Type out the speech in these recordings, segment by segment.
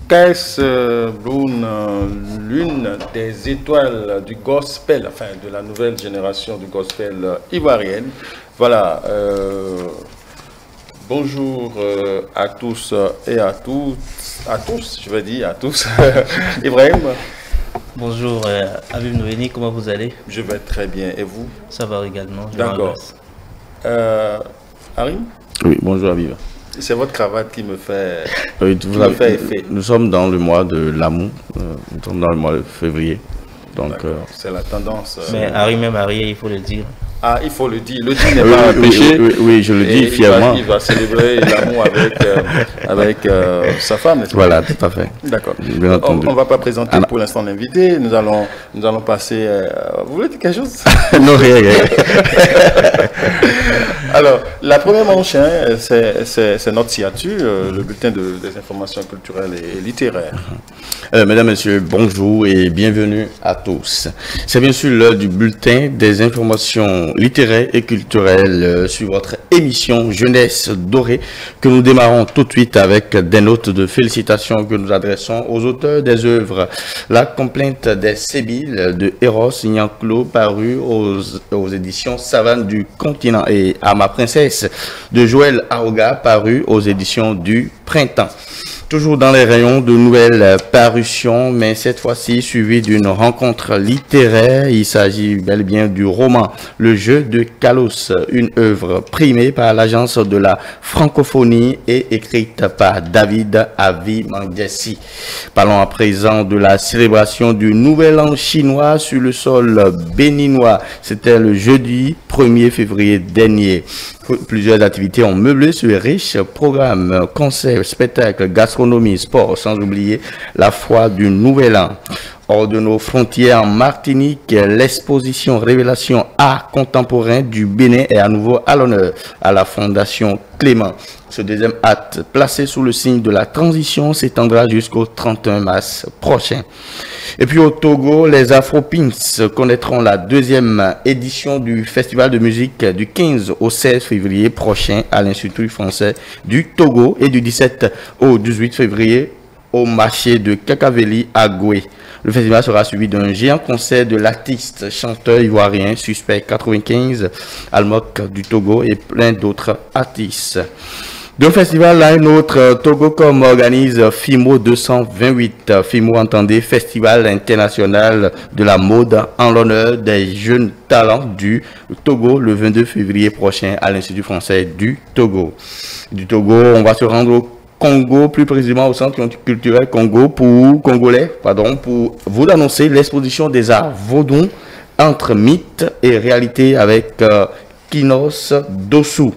KS Bloom, l'une des étoiles du gospel, enfin de la nouvelle génération du gospel ivoirienne. Voilà, bonjour à tous et à tous, je vais dire à tous. Ibrahim. Bonjour, Aviv Noéni, comment vous allez? Je vais très bien, et vous? Ça va également. D'accord. Harim? Oui, bonjour Aviv. C'est votre cravate qui me fait, effet. Nous sommes dans le mois de l'amour, nous sommes dans le mois de février. Donc, c'est la tendance. Mais Harim est marié, il faut le dire. Ah, il faut le dire. Le dire n'est pas un péché. Oui, je le dis fièrement. Il va célébrer l'amour avec sa femme. Voilà, tout à fait. D'accord. On ne va pas présenter pour l'instant l'invité. Nous allons passer. Vous voulez dire quelque chose? Non, rien. Alors, la première manche, hein, c'est notre signature, le bulletin des informations culturelles et littéraires. Mesdames, Messieurs, bonjour et bienvenue à tous. C'est bien sûr l'heure du bulletin des informations littéraires et culturelles sur votre émission Jeunesse Dorée que nous démarrons tout de suite avec des notes de félicitations que nous adressons aux auteurs des œuvres. La complainte des Sébiles de Eros Nyanklo paru aux éditions Savane du Continent et À ma princesse de Joël Aouga paru aux éditions du Printemps. Toujours dans les rayons de nouvelles parutions, mais cette fois-ci suivi d'une rencontre littéraire. Il s'agit bel et bien du roman Le Jeu de Kalos, une œuvre primée par l'Agence de la francophonie et écrite par David Avimandiasi. Parlons à présent de la célébration du Nouvel An chinois sur le sol béninois. C'était le jeudi 1er février dernier. Plusieurs activités ont meublé ce riche programme, concerts, spectacles, gastronomie, sport, sans oublier la foi du Nouvel An. Hors de nos frontières en Martinique, l'exposition Révélation Art contemporain du Bénin est à nouveau à l'honneur à la Fondation Clément. Ce deuxième acte, placé sous le signe de la transition, s'étendra jusqu'au 31 mars prochain. Et puis au Togo, les Afropins connaîtront la deuxième édition du festival de musique du 15 au 16 février prochain à l'Institut français du Togo et du 17 au 18 février au marché de Kakaveli à Goué. Le festival sera suivi d'un géant concert de l'artiste chanteur ivoirien Suspect 95, Almok du Togo et plein d'autres artistes. D'un festival à un autre, Togocom organise FIMO 228. FIMO, entendez, Festival international de la mode en l'honneur des jeunes talents du Togo le 22 février prochain à l'Institut français du Togo. Du Togo, on va se rendre au Congo, plus précisément au Centre culturel congolais, pour vous annoncer l'exposition des arts vaudons entre mythe et réalité avec Kinos Dossou.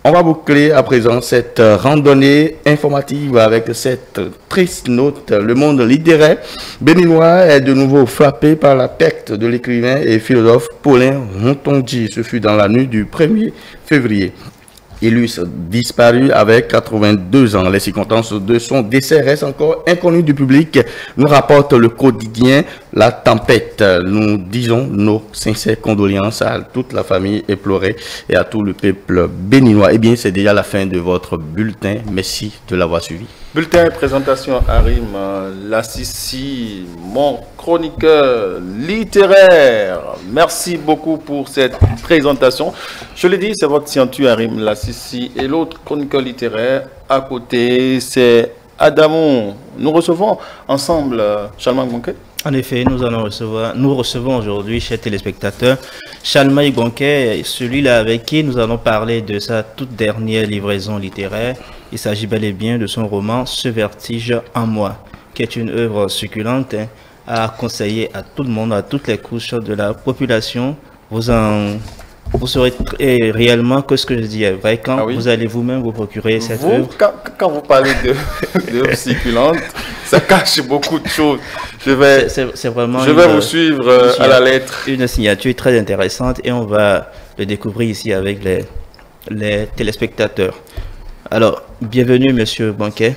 On va boucler à présent cette randonnée informative avec cette triste note. Le monde littéraire béninois est de nouveau frappé par la perte de l'écrivain et philosophe Paulin Rontonji. Ce fut dans la nuit du 1er février. Il eut disparu avec 82 ans. Les circonstances de son décès restent encore inconnues du public, nous rapporte le quotidien La Tempête. Nous disons nos sincères condoléances à toute la famille éplorée et à tout le peuple béninois. Eh bien, c'est déjà la fin de votre bulletin. Merci de l'avoir suivi. Bulletin et présentation Harim Lassissi, mon chroniqueur littéraire. Merci beaucoup pour cette présentation. Je l'ai dit, c'est votre signature Harim Lassissi et l'autre chroniqueur littéraire à côté, c'est Adamon. Nous recevons ensemble Chalma Bonke. En effet, nous recevons aujourd'hui, chers téléspectateurs, Chalma Bonke, celui-là avec qui nous allons parler de sa toute dernière livraison littéraire. Il s'agit bel et bien de son roman Ce vertige en moi, qui est une œuvre succulente à conseiller à tout le monde, à toutes les couches de la population. Vous saurez réellement que ce que je dis est vrai quand vous allez vous-même vous procurer cette œuvre. Quand vous parlez d'œuvre succulente, ça cache beaucoup de choses. Je vais vous suivre à la lettre. Une signature très intéressante et on va le découvrir ici avec les téléspectateurs. Alors, bienvenue Monsieur Banquet.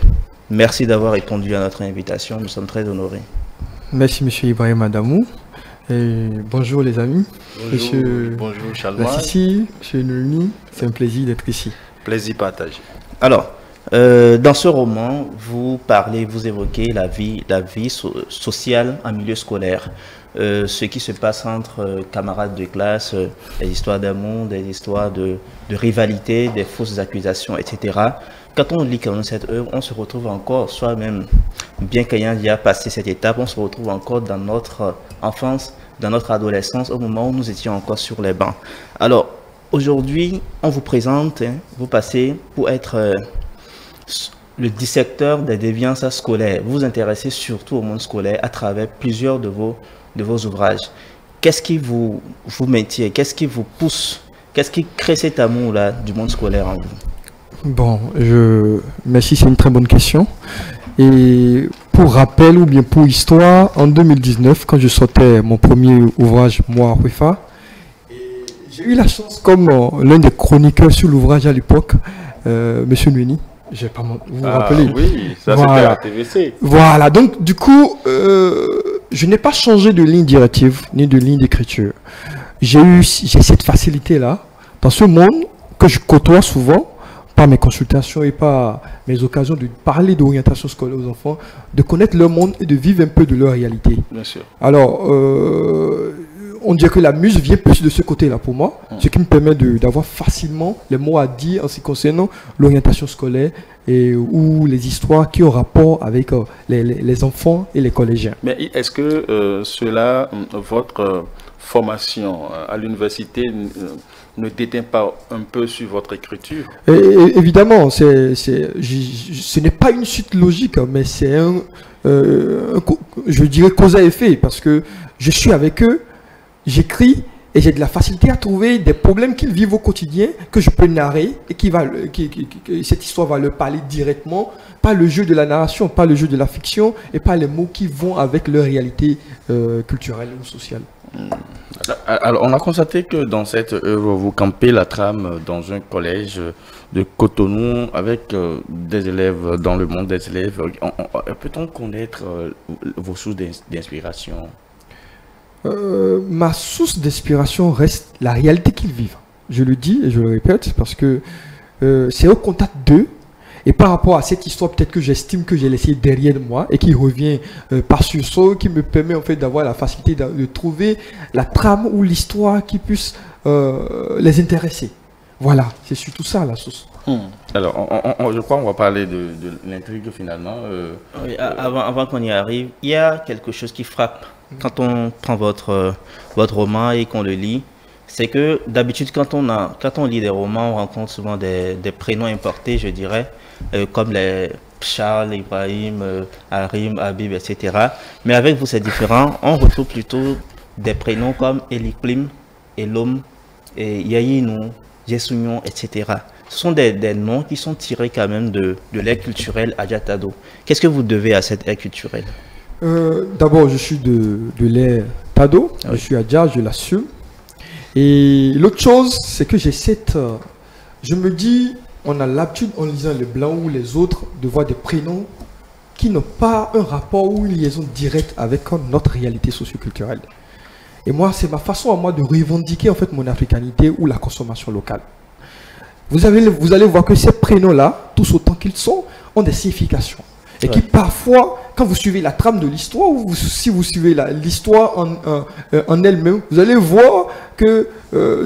Merci d'avoir répondu à notre invitation. Nous sommes très honorés. Merci Monsieur Ibrahim Adamou. Et bonjour les amis. Bonjour Chalma. Lassissi, Monsieur Nouni, c'est un plaisir d'être ici. Plaisir partagé. Alors, Dans ce roman, vous parlez, vous évoquez la vie sociale en milieu scolaire. Ce qui se passe entre camarades de classe, des histoires d'amour, des histoires de rivalité, des fausses accusations, etc. Quand on lit quand même cette œuvre, on se retrouve encore soi-même, bien qu'ayant déjà passé cette étape, on se retrouve encore dans notre enfance, dans notre adolescence, au moment où nous étions encore sur les bancs. Alors, aujourd'hui, on vous présente, vous passez pour être le dissecteur des déviances scolaires. Vous vous intéressez surtout au monde scolaire à travers plusieurs de vos ouvrages. Qu'est-ce qui vous maintient? Qu'est-ce qui vous pousse? Qu'est-ce qui crée cet amour-là du monde scolaire en vous? Bon, merci, c'est une très bonne question. Et pour rappel ou bien pour histoire, en 2019, quand je sortais mon premier ouvrage, Moi, Rufa, j'ai eu la chance, comme l'un des chroniqueurs sur l'ouvrage à l'époque, Monsieur Nueni, vous vous rappelez? Oui, ça voilà. c'était à TVC. Voilà, donc du coup, je n'ai pas changé de ligne directive ni de ligne d'écriture. J'ai cette facilité-là, dans ce monde que je côtoie souvent, par mes consultations et par mes occasions de parler d'orientation scolaire aux enfants, de connaître leur monde et de vivre un peu de leur réalité. Bien sûr. Alors, on dirait que la muse vient plus de ce côté-là pour moi, ce qui me permet d'avoir facilement les mots à dire en ce qui concerne l'orientation scolaire ou les histoires qui ont rapport avec les enfants et les collégiens. Mais est-ce que votre formation à l'université ne déteint pas un peu sur votre écriture? Évidemment, ce n'est pas une suite logique, mais c'est je dirais cause à effet, parce que je suis avec eux, j'écris et j'ai de la facilité à trouver des problèmes qu'ils vivent au quotidien que je peux narrer et cette histoire va leur parler directement, pas le jeu de la narration, pas le jeu de la fiction et pas les mots qui vont avec leur réalité culturelle ou sociale. Alors, on a constaté que dans cette œuvre, vous campez la trame dans un collège de Cotonou avec des élèves dans le monde des élèves. Peut-on connaître vos sources d'inspiration? Ma source d'inspiration reste la réalité qu'ils vivent. Je le dis et je le répète parce que c'est au contact d'eux. Et par rapport à cette histoire, peut-être que j'estime que j'ai laissé derrière moi et qui revient par sursaut, qui me permet en fait d'avoir la facilité de trouver la trame ou l'histoire qui puisse les intéresser. Voilà, c'est surtout ça la source. Alors, je crois qu'on va parler de l'intrigue finalement. Oui, avant qu'on y arrive, il y a quelque chose qui frappe quand on prend votre roman et qu'on le lit. C'est que d'habitude, quand on lit des romans, on rencontre souvent des prénoms importés, je dirais, comme les Charles, Ibrahim, Harim, Habib, etc. Mais avec vous, c'est différent. On retrouve plutôt des prénoms comme Elikplim, Elom, Yayinou, Jesunion, etc. Ce sont des noms qui sont tirés quand même de l'ère culturelle Adjatado. Qu'est-ce que vous devez à cette ère culturelle? D'abord, je suis de l'ère Tado, je suis Adja, je l'assume. Et l'autre chose, c'est que je me dis, on a l'habitude en lisant les blancs ou les autres de voir des prénoms qui n'ont pas un rapport ou une liaison directe avec notre réalité socioculturelle. Et moi, c'est ma façon à moi de revendiquer en fait mon africanité ou la consommation locale. Vous allez voir que ces prénoms-là, tous autant qu'ils sont, ont des significations. Et qui parfois, quand vous suivez la trame de l'histoire, ou si vous suivez l'histoire en elle-même, vous allez voir que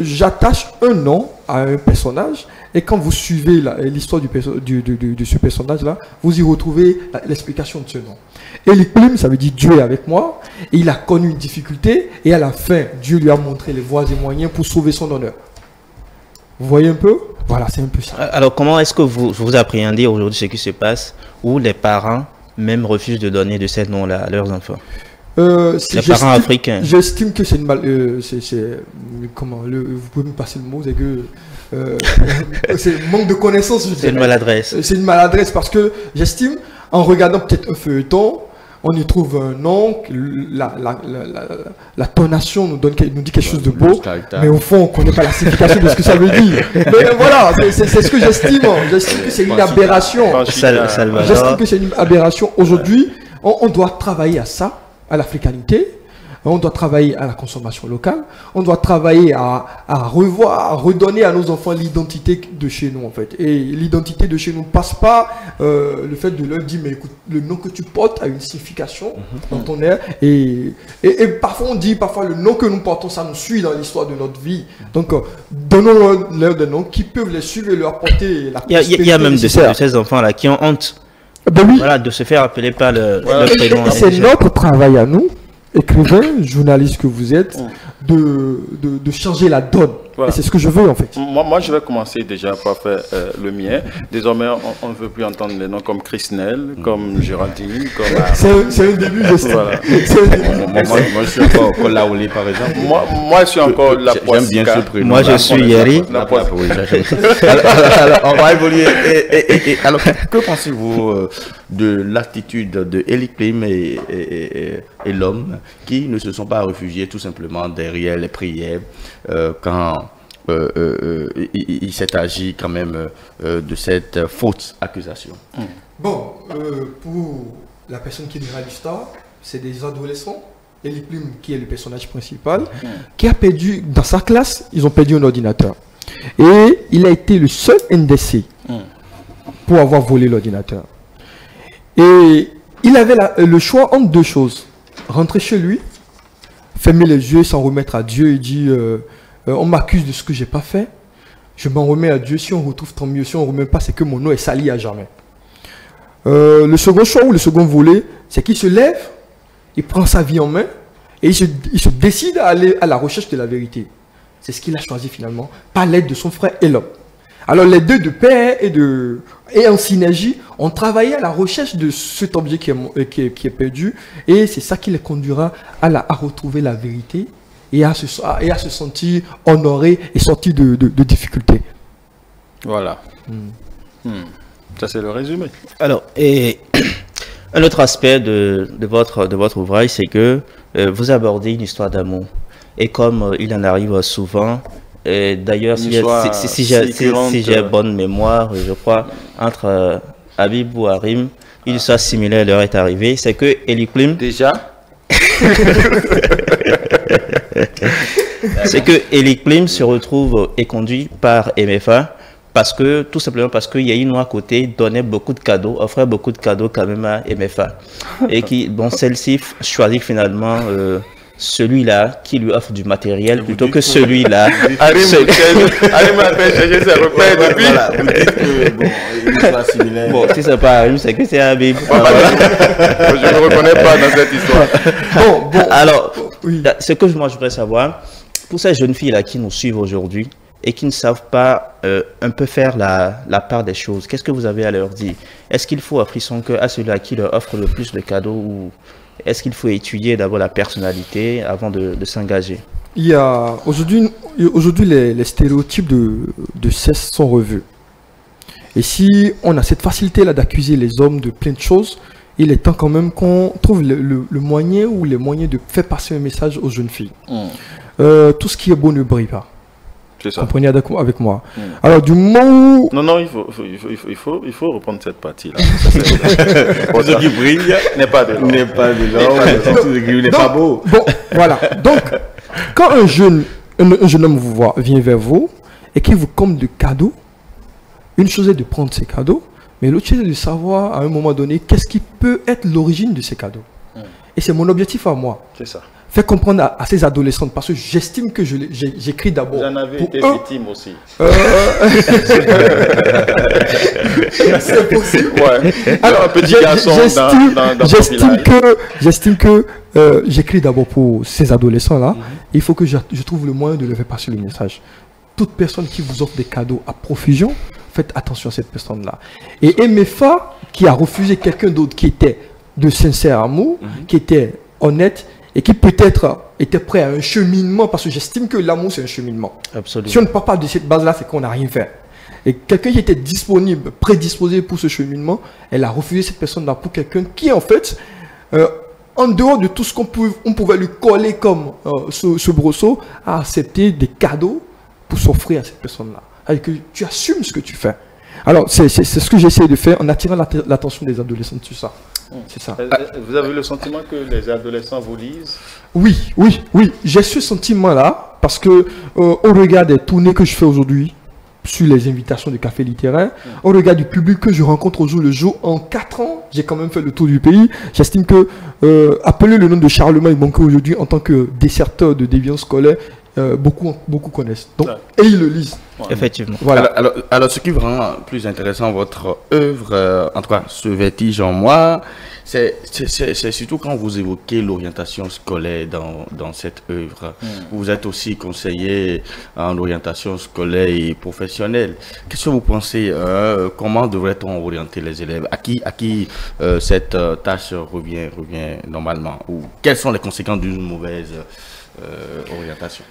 j'attache un nom à un personnage. Et quand vous suivez l'histoire de ce personnage-là, vous y retrouvez l'explication de ce nom. Et Elikplim, ça veut dire Dieu est avec moi. Et il a connu une difficulté. Et à la fin, Dieu lui a montré les voies et moyens pour sauver son honneur. Vous voyez un peu? Voilà, c'est un peu ça. Alors, comment est-ce que vous appréhendez aujourd'hui ce qui se passe où les parents même refusent de donner de ces noms-là à leurs enfants? Les parents africains. J'estime que c'est une comment vous pouvez me passer le mot, c'est que c'est manque de connaissances. C'est une maladresse. C'est une maladresse parce que j'estime, en regardant peut-être un feuilleton, on y trouve un nom, la tonation nous dit quelque chose de beau, mais au fond, on ne connaît pas la signification de ce que ça veut dire. Mais voilà, c'est ce que j'estime. J'estime que c'est une aberration. J'estime que c'est une aberration. Aujourd'hui, on doit travailler à ça, à l'africanité. On doit travailler à la consommation locale. On doit travailler à revoir, à redonner à nos enfants l'identité de chez nous, en fait. Et l'identité de chez nous ne passe pas le fait de leur dire, mais écoute, le nom que tu portes a une signification dans ton air. Et parfois, on dit, parfois, le nom que nous portons, ça nous suit dans l'histoire de notre vie. Donc, donnons-leur des noms qui peuvent les suivre et leur apporter la prospérité. Il y a même de ces enfants-là qui ont honte. Ben oui. Voilà, de se faire appeler par le prénom. C'est notre travail à nous, écrivains, journalistes que vous êtes, de changer la donne. Voilà. Et c'est ce que je veux en fait. Moi, je vais commencer déjà par faire le mien. Désormais, on ne veut plus entendre les noms comme Chrisnel, comme Géraldine, comme... C'est un début de ça. Voilà. Moi, je suis encore Kolaouli, par exemple. Moi, je suis encore la J'aime bien ce prénom. Moi, je suis Yeri. Alors, on va évoluer. Alors, que pensez-vous de l'attitude de Elikplim et l'homme qui ne se sont pas réfugiés tout simplement derrière les prières quand il s'est agi quand même de cette fausse accusation? Bon, pour la personne qui dira l'histoire, c'est des adolescents. Elikplim, qui est le personnage principal, qui a perdu, dans sa classe, ils ont perdu un ordinateur. Et il a été le seul NDC pour avoir volé l'ordinateur. Et il avait le choix entre deux choses. Rentrer chez lui, fermer les yeux, s'en remettre à Dieu et dire on m'accuse de ce que j'ai pas fait, je m'en remets à Dieu, si on retrouve tant mieux, si on ne remet pas, c'est que mon nom est sali à jamais. Le second choix ou le second volet, c'est qu'il se lève, il prend sa vie en main et il se décide à aller à la recherche de la vérité. C'est ce qu'il a choisi finalement, par l'aide de son frère Elom. Alors les deux de pair et en synergie ont travaillé à la recherche de cet objet qui est perdu, et c'est ça qui les conduira à retrouver la vérité et à se sentir honoré et sorti de difficultés. Voilà. Ça, c'est le résumé. Alors, et un autre aspect de votre ouvrage, c'est que vous abordez une histoire d'amour. Et comme il en arrive souvent, d'ailleurs, si j'ai bonne mémoire, je crois, entre Habib ou Harim, une histoire similaire leur est arrivée. C'est que Elikplim... Déjà c'est que Elikplim se retrouve et conduit par MFA tout simplement parce qu'il y a une à côté donnait beaucoup de cadeaux, offrait beaucoup de cadeaux quand même à MFA. Et celle-ci choisit finalement celui-là qui lui offre du matériel plutôt que celui-là. Harim a fait chercher ses repères depuis. Voilà, vous dites que il soit similaire. Bon, si c'est pas Harim, c'est que c'est Habib. Je ne me reconnais pas dans cette histoire. Bon. Alors, ce que moi je voudrais savoir, pour ces jeunes filles-là qui nous suivent aujourd'hui et qui ne savent pas un peu faire la part des choses, qu'est-ce que vous avez à leur dire? Est-ce qu'il faut offrir son cœur à celui-là qui leur offre le plus de cadeaux, ou est-ce qu'il faut étudier d'abord la personnalité avant de s'engager? Il y a aujourd'hui les stéréotypes de sexe sont revus. Et si on a cette facilité-là d'accuser les hommes de plein de choses, il est temps quand même qu'on trouve le moyen ou les moyens de faire passer un message aux jeunes filles. Tout ce qui est beau ne brille pas. C'est ça. Comprenez avec moi. Alors du moment où... Non, il faut reprendre cette partie-là. Ce qui brille n'est pas de l'or. N'est pas de l'or, n'est pas beau. Bon, voilà. Donc, quand un jeune homme vient vers vous et qu'il vous comble de cadeaux, une chose est de prendre ces cadeaux, mais l'autre chose est de savoir à un moment donné qu'est-ce qui peut être l'origine de ces cadeaux. Et c'est mon objectif à moi. C'est ça. Faire comprendre à ces adolescentes, parce que j'estime que j'écris d'abord. Vous en avez été victime aussi. C'est possible. Ouais. Alors, un petit garçon j'estime que j'écris d'abord pour ces adolescents-là. Il faut que je trouve le moyen de leur faire passer le message. Toute personne qui vous offre des cadeaux à profusion, faites attention à cette personne-là. Et MFA, qui a refusé quelqu'un d'autre qui était de sincère amour, qui était honnête, et qui peut-être était prêt à un cheminement, parce que j'estime que l'amour c'est un cheminement. Absolument. Si on ne part pas de cette base-là, c'est qu'on n'a rien fait. Et quelqu'un qui était disponible, prédisposé pour ce cheminement, elle a refusé cette personne-là pour quelqu'un qui en fait, en dehors de tout ce qu'on pouvait lui coller comme ce brosseau, a accepté des cadeaux pour s'offrir à cette personne-là. Avec que tu assumes ce que tu fais. Alors c'est ce que j'essaie de faire en attirant l'attention des adolescents sur ça. C'est ça. Vous avez le sentiment que les adolescents vous lisent? Oui, oui, oui. J'ai ce sentiment-là parce que au regard des tournées que je fais aujourd'hui, sur les invitations de café littéraire, au regard du public que je rencontre au jour le jour, en 4 ans, j'ai quand même fait le tour du pays. J'estime que appeler le nom de Charlemagne Bonke aujourd'hui en tant que déserteur de déviance scolaire, beaucoup connaissent. Donc, et ils le lisent. Ouais. Effectivement. Voilà. Alors, ce qui rend plus intéressant votre œuvre, en tout cas ce vertige en moi, c'est surtout quand vous évoquez l'orientation scolaire dans cette œuvre. Vous êtes aussi conseiller en orientation scolaire et professionnelle. Qu'est-ce que vous pensez, comment devrait-on orienter les élèves? À qui cette tâche revient normalement? Ou quelles sont les conséquences d'une mauvaise orientation?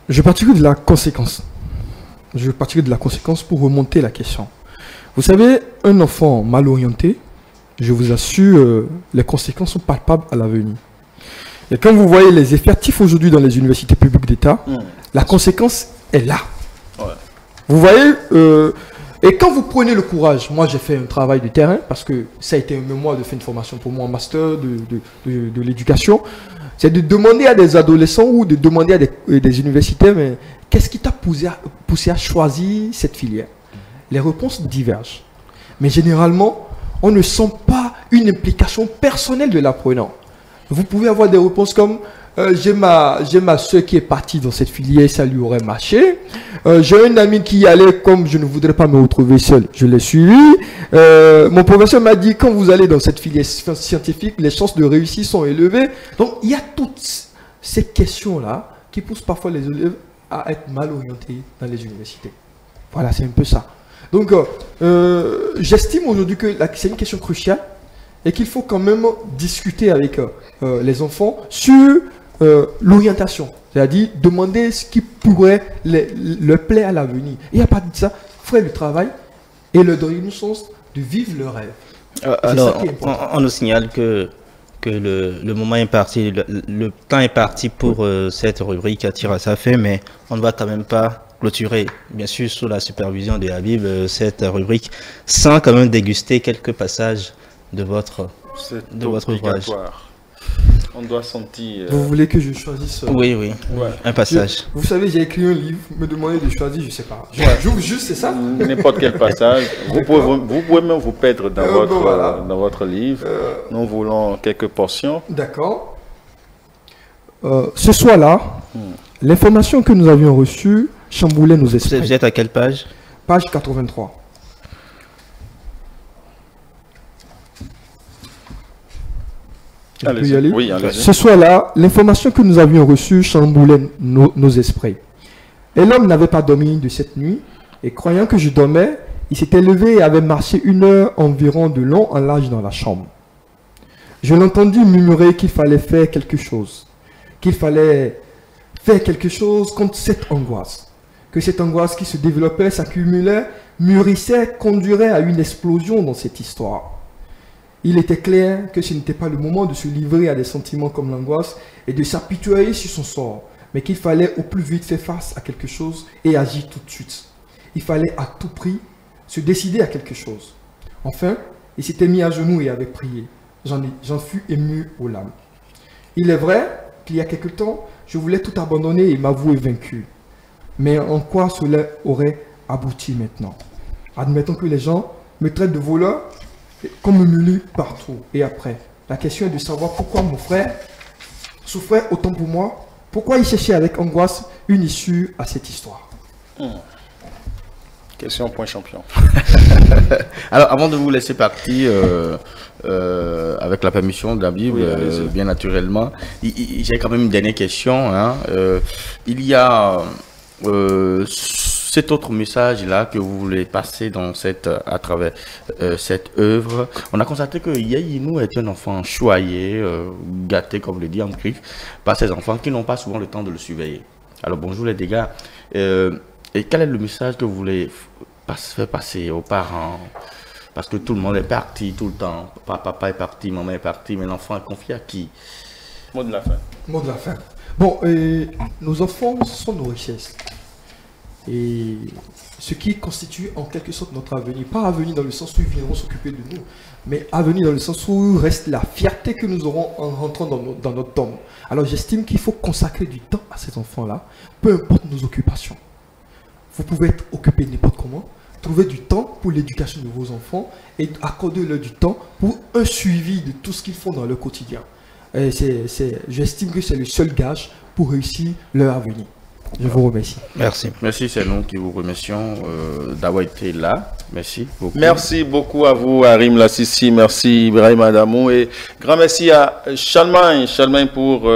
Je partirai de la conséquence. Je partirai de la conséquence pour remonter la question. Vous savez, un enfant mal orienté, je vous assure, les conséquences sont palpables à l'avenir. Et quand vous voyez les effectifs aujourd'hui dans les universités publiques d'État, la conséquence est là. Ouais. Vous voyez, et quand vous prenez le courage, moi j'ai fait un travail de terrain, parce que ça a été un mémoire de faire une formation pour moi en master de l'éducation, c'est de demander à des adolescents ou de demander à des universitaires, mais qu'est-ce qui t'a poussé à choisir cette filière? Les réponses divergent. Mais généralement, on ne sent pas une implication personnelle de l'apprenant. Vous pouvez avoir des réponses comme j'ai ma soeur qui est partie dans cette filière, ça lui aurait marché. J'ai un ami qui y allait, comme je ne voudrais pas me retrouver seul, je l'ai suivi. Mon professeur m'a dit, quand vous allez dans cette filière scientifique, les chances de réussir sont élevées. Donc, il y a toutes ces questions-là qui poussent parfois les élèves à être mal orientés dans les universités. Voilà, c'est un peu ça. Donc, j'estime aujourd'hui que c'est une question cruciale et qu'il faut quand même discuter avec les enfants sur l'orientation. C'est-à-dire demander ce qui pourrait leur plaire à l'avenir. Et à partir de ça, faire le travail et leur donner une chance de vivre leur rêve. Alors, on nous signale que le moment est parti, le temps est parti pour cette rubrique à tirer à sa fin, mais on ne va quand même pas clôturer, bien sûr, sous la supervision de Habib, cette rubrique, sans quand même déguster quelques passages de votre ouvrage. On doit sentir... Vous voulez que je choisisse Oui. Ouais. Un passage. Vous savez, j'ai écrit un livre, me demander de choisir, je ne sais pas. J'ouvre juste, c'est ça? N'importe quel passage. Vous pouvez même vous perdre dans votre livre. Nous voulons quelques portions. D'accord. Ce soir-là, l'information que nous avions reçue chamboulait nos esprits. Vous êtes à quelle page? Page 83. Allez-y. Y aller? Oui, allez-y. Ce soir-là, l'information que nous avions reçue chamboulait nos esprits. Et l'homme n'avait pas dormi de cette nuit, et croyant que je dormais, il s'était levé et avait marché 1 heure environ de long en large dans la chambre. Je l'entendis murmurer qu'il fallait faire quelque chose, contre cette angoisse, que cette angoisse qui se développait, s'accumulait, mûrissait, conduirait à une explosion dans cette histoire. Il était clair que ce n'était pas le moment de se livrer à des sentiments comme l'angoisse et de s'apitoyer sur son sort, mais qu'il fallait au plus vite faire face à quelque chose et agir tout de suite. Il fallait à tout prix se décider à quelque chose. Enfin, il s'était mis à genoux et avait prié. J'en fus ému aux larmes. Il est vrai qu'il y a quelque temps, je voulais tout abandonner et m'avouer vaincu. Mais en quoi cela aurait abouti maintenant? Admettons que les gens me traitent de voleur, comme me mulient partout. Et après, la question est de savoir pourquoi mon frère souffrait autant pour moi, pourquoi il cherchait avec angoisse une issue à cette histoire. Question point champion. Alors, avant de vous laisser partir, avec la permission d'Habib, bien naturellement, j'ai quand même une dernière question. Il y a cet autre message-là que vous voulez passer à travers cette œuvre. On a constaté que Yayinou est un enfant choyé, gâté, comme le dit en griffe, par ses enfants qui n'ont pas souvent le temps de le surveiller. Alors, bonjour les dégâts. Et quel est le message que vous voulez faire passer aux parents? Parce que tout le monde est parti tout le temps. Papa est parti, maman est partie, mais l'enfant est confié à qui? Mot de la fin. Mot de la fin. Bon, nos enfants sont nos richesses. et ce qui constitue en quelque sorte notre avenir. Pas avenir dans le sens où ils viendront s'occuper de nous, mais avenir dans le sens où reste la fierté que nous aurons en rentrant dans notre tombe. Alors j'estime qu'il faut consacrer du temps à ces enfants-là, peu importe nos occupations. Vous pouvez être occupé n'importe comment, trouver du temps pour l'éducation de vos enfants et accorder-leur du temps pour un suivi de tout ce qu'ils font dans leur quotidien. J'estime que c'est le seul gage pour réussir leur avenir. Je vous remercie. Merci. Merci, c'est nous qui vous remercions d'avoir été là. Merci beaucoup. Merci beaucoup à vous, Harim Lassisi. Merci, Ibrahim Adamou. Et grand merci à Chalmain pour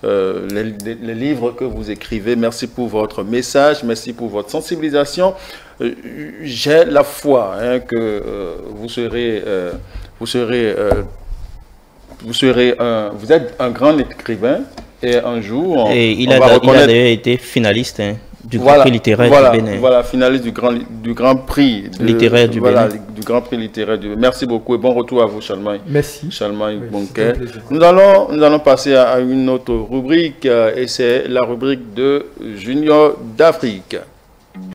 les livres que vous écrivez. Merci pour votre message. Merci pour votre sensibilisation. J'ai la foi que vous êtes un grand écrivain. Et un jour, il a d'ailleurs été finaliste du Grand Prix littéraire du Bénin. Voilà, finaliste du Grand Prix littéraire du Bénin. Du Grand Prix littéraire du Bénin. Merci beaucoup et bon retour à vous, Chalmain. Merci. Chalmain Bonquet. Nous allons passer à une autre rubrique et c'est la rubrique de Junior d'Afrique.